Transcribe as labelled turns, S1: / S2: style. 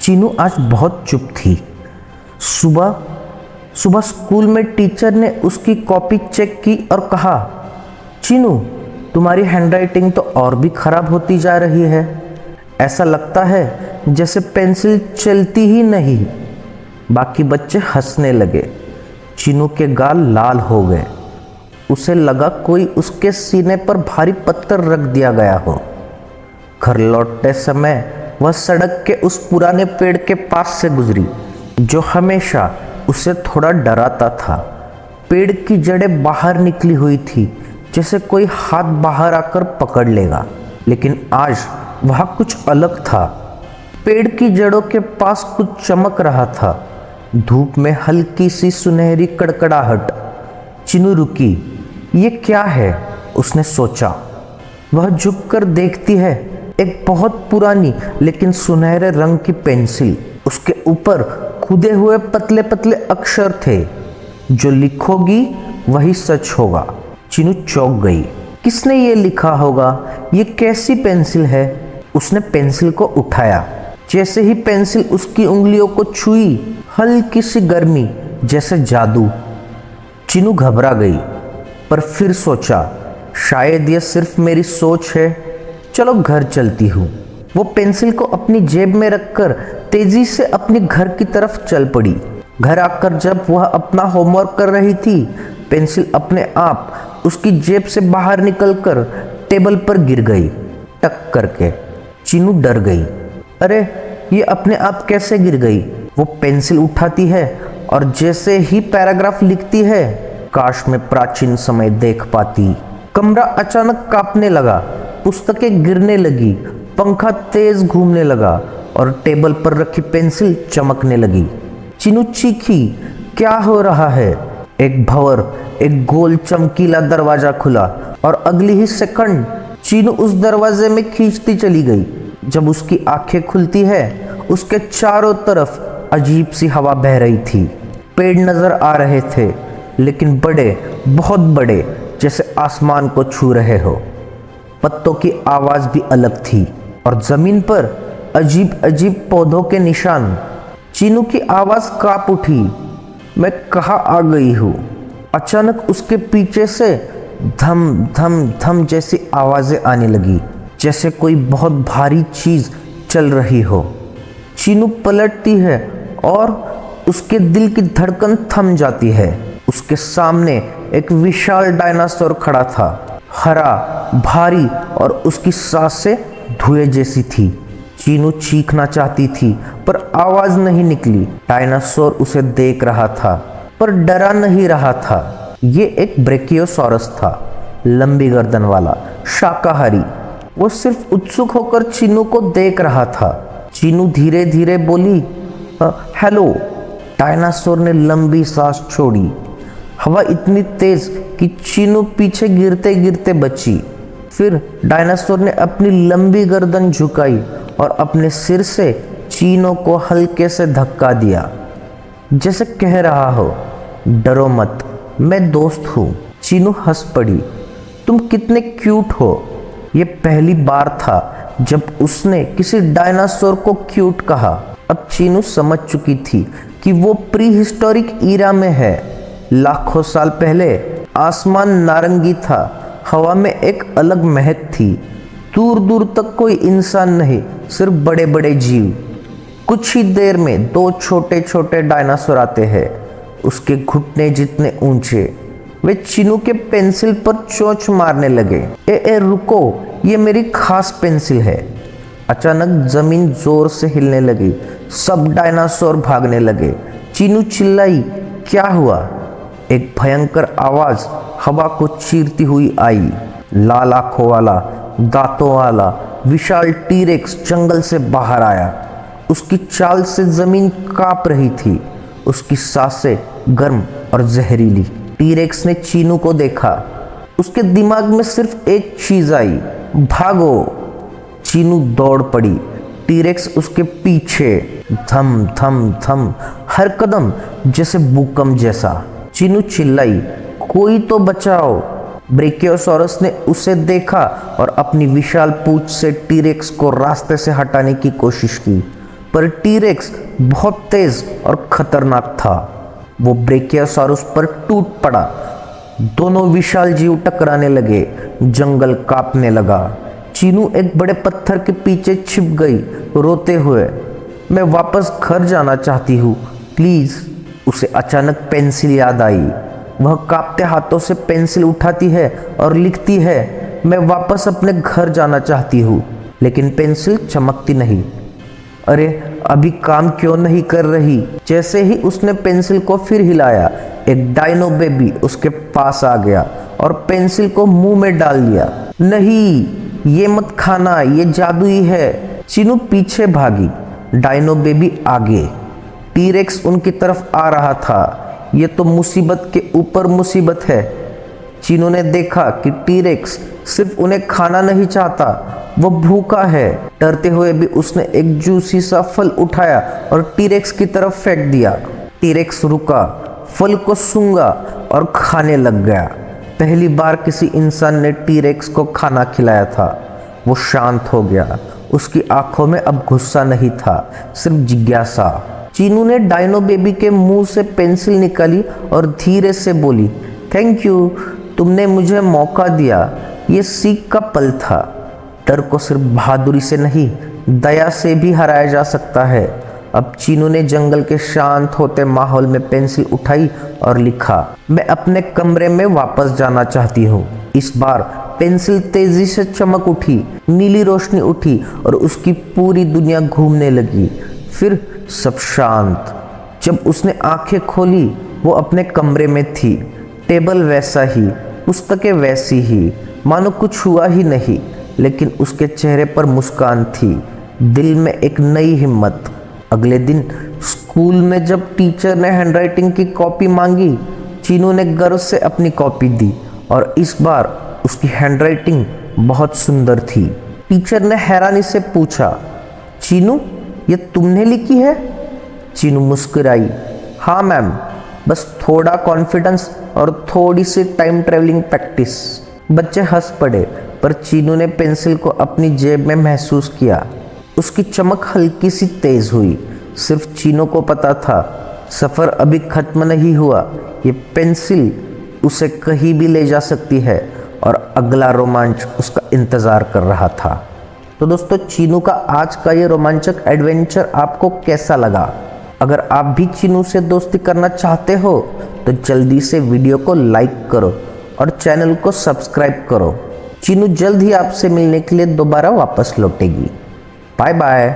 S1: चीनू आज बहुत चुप थी। सुबह सुबह स्कूल में टीचर ने उसकी कॉपी चेक की और कहा, चीनू तुम्हारी हैंडराइटिंग तो और भी खराब होती जा रही है। ऐसा लगता है जैसे पेंसिल चलती ही नहीं। बाकी बच्चे हंसने लगे। चीनू के गाल लाल हो गए। उसे लगा कोई उसके सीने पर भारी पत्थर रख दिया गया हो। घर लौटते समय वह सड़क के उस पुराने पेड़ के पास से गुजरी जो हमेशा उसे थोड़ा डराता था। पेड़ की जड़ें बाहर निकली हुई थी, जैसे कोई हाथ बाहर आकर पकड़ लेगा। लेकिन आज वहाँ कुछ अलग था। पेड़ की जड़ों के पास कुछ चमक रहा था, धूप में हल्की सी सुनहरी कड़कड़ाहट। चीनू रुकी। ये क्या है? उसने सोचा। वह झुककर देखती है, एक बहुत पुरानी लेकिन सुनहरे रंग की पेंसिल। उसके ऊपर खुदे हुए पतले पतले अक्षर थे, जो लिखोगी वही सच होगा। चीनू चौंक गई। किसने ये लिखा होगा? ये कैसी पेंसिल है? उसने पेंसिल को उठाया। जैसे ही पेंसिल उसकी उंगलियों को छुई, हल्की सी गर्मी, जैसे जादू। चीनू घबरा गई, पर फिर सोचा, शायद ये सिर्फ मेरी सोच है। चलो घर चलती हूँ। वो पेंसिल को अपनी जेब में रखकर तेजी से अपने घर की तरफ चल पड़ी। घर आकर जब वह अपना होमवर्क कर रही थी, पेंसिल अपने आप उसकी जेब से बाहर निकलकर टेबल पर गिर गई, टक करके। चीनू डर गई। अरे ये अपने आप कैसे गिर गई? वो पेंसिल उठाती है और जैसे ही पैराग्राफ लिखती है, काश में प्राचीन समय देख पाती। कमरा अचानक कांपने लगा, पुस्तकें गिरने लगी, पंखा तेज घूमने लगा और टेबल पर रखी पेंसिल चमकने लगी। चीनू चीखी, क्या हो रहा है? एक भंवर, एक गोल चमकीला दरवाजा खुला और अगली ही सेकंड चीनू उस दरवाजे में खींचती चली गई। जब उसकी आंखें खुलती है, उसके चारों तरफ अजीब सी हवा बह रही थी। पेड़ नजर आ रहे थे, लेकिन बड़े, बहुत बड़े, जैसे आसमान को छू रहे हो। पत्तों की आवाज भी अलग थी और जमीन पर अजीब अजीब पौधों के निशान। चीनू की आवाज कांप उठी। मैं कहाँ आ गई हूँ? अचानक उसके पीछे से धम धम धम जैसी आवाजें आने लगी, जैसे कोई बहुत भारी चीज चल रही हो। चीनू पलटती है और उसके दिल की धड़कन थम जाती है। उसके सामने एक विशाल डायनासोर खड़ा था, हरा, भारी, और उसकी सांसें धुएं जैसी थी। चीनू चीखना चाहती थी, पर आवाज नहीं निकली। डायनासोर उसे देख रहा था, पर डरा नहीं रहा था। ये एक ब्रेकियोसॉरस था, लंबी गर्दन वाला, शाकाहारी। वो सिर्फ उत्सुक होकर चीनू को देख रहा था। चीनू धीरे धीरे बोली, हेलो। डायनासोर ने लंबी सांस छोड़ी। हवा इतनी तेज कि चीनू पीछे गिरते गिरते बची। फिर डायनासोर ने अपनी लंबी गर्दन झुकाई और अपने सिर से चीनू को हल्के से धक्का दिया, जैसे कह रहा हो, डरो मत, मैं दोस्त हूँ। चीनू हंस पड़ी। तुम कितने क्यूट हो। ये पहली बार था जब उसने किसी डायनासोर को क्यूट कहा। अब चीनू समझ चुकी थी कि वो प्री हिस्टोरिक ईरा में है। लाखों साल पहले आसमान नारंगी था, हवा में एक अलग महक थी। दूर दूर तक कोई इंसान नहीं, सिर्फ बड़े बड़े जीव। कुछ ही देर में दो छोटे छोटे डायनासोर आते हैं, उसके घुटने जितने ऊंचे। वे चीनू के पेंसिल पर चोंच मारने लगे। ए रुको, ये मेरी खास पेंसिल है। अचानक जमीन जोर से हिलने लगी, सब डायनासोर भागने लगे। चीनू चिल्लाई, क्या हुआ? एक भयंकर आवाज हवा को चीरती हुई आई। लाल आंखों वाला, दांतों वाला विशाल टीरेक्स जंगल से बाहर आया। उसकी चाल से जमीन कांप रही थी, उसकी सांसें गर्म और जहरीली। टीरेक्स ने चीनू को देखा। उसके दिमाग में सिर्फ एक चीज आई, भागो। चीनू दौड़ पड़ी। टीरेक्स उसके पीछे, धम धम धम, हर कदम जैसे भूकंप जैसा। चीनू चिल्लाई, कोई तो बचाओ। ब्रेकियोसॉरस ने उसे देखा और अपनी विशाल पूंछ से टीरेक्स को रास्ते से हटाने की कोशिश की, पर टीरेक्स बहुत तेज और खतरनाक था। वो ब्रेकियोसाउरुस पर टूट पड़ा। दोनों विशाल जीव टकराने लगे। जंगल कांपने लगा। चीनू एक बड़े पत्थर के पीछे छिप गई, रोते हुए। मैं वापस घर जाना चाहती हूँ, प्लीज। उसे अचानक पेंसिल याद आई। वह कांपते हाथों से पेंसिल उठाती है और लिखती है, मैं वापस अपने घर जाना चाहती हूँ। लेकिन पेंसिल चमकती नहीं। अरे अभी काम क्यों नहीं कर रही? जैसे ही उसने पेंसिल को फिर हिलाया, एक डायनो बेबी उसके पास आ गया और पेंसिल को मुंह में डाल दिया। नहीं, ये मत खाना, ये जादुई है। चीनू पीछे भागी, डायनो बेबी आगे। टीरेक्स उनकी तरफ आ रहा था। ये तो मुसीबत के ऊपर मुसीबत है। चीनू ने देखा कि टीरेक्स सिर्फ उन्हें खाना नहीं चाहता, वो भूखा है। डरते हुए भी उसने एक जूसी सा फल उठाया और टीरेक्स की तरफ फेंक दिया। टीरेक्स रुका, फल को सूंघा और खाने लग गया। पहली बार किसी इंसान ने टीरेक्स को खाना खिलाया था। वो शांत हो गया। उसकी आंखों में अब गुस्सा नहीं था, सिर्फ जिज्ञासा। चीनू ने डायनो बेबी के मुंह से पेंसिल निकाली और धीरे से बोली, थैंक यू, तुमने मुझे मौका दिया। ये सीख का पल था। डर को सिर्फ बहादुरी से नहीं, दया से भी हराया जा सकता है। अब चीनू ने जंगल के शांत होते माहौल में पेंसिल उठाई और लिखा, मैं अपने कमरे में वापस जाना चाहती हूँ। इस बार पेंसिल तेजी से चमक उठी, नीली रोशनी उठी और उसकी पूरी दुनिया घूमने लगी। फिर सब शांत। जब उसने आंखें खोली, वो अपने कमरे में थी। टेबल वैसा ही, पुस्तकें वैसी ही, मानो कुछ हुआ ही नहीं। लेकिन उसके चेहरे पर मुस्कान थी, दिल में एक नई हिम्मत। अगले दिन स्कूल में जब टीचर ने हैंडराइटिंग की कॉपी मांगी, चीनू ने गर्व से अपनी कॉपी दी और इस बार उसकी हैंडराइटिंग बहुत सुंदर थी। टीचर ने हैरानी से पूछा, चीनू, ये तुमने लिखी है? चीनू मुस्कुराई, हाँ मैम, बस थोड़ा कॉन्फिडेंस और थोड़ी सी टाइम ट्रेवलिंग प्रैक्टिस। बच्चे हंस पड़े, पर चीनू ने पेंसिल को अपनी जेब में महसूस किया। उसकी चमक हल्की सी तेज हुई। सिर्फ चीनू को पता था, सफ़र अभी खत्म नहीं हुआ। ये पेंसिल उसे कहीं भी ले जा सकती है और अगला रोमांच उसका इंतज़ार कर रहा था। तो दोस्तों, चीनू का आज का ये रोमांचक एडवेंचर आपको कैसा लगा? अगर आप भी चीनू से दोस्ती करना चाहते हो तो जल्दी से वीडियो को लाइक करो और चैनल को सब्सक्राइब करो। चीनू जल्द ही आपसे मिलने के लिए दोबारा वापस लौटेगी। Bye bye.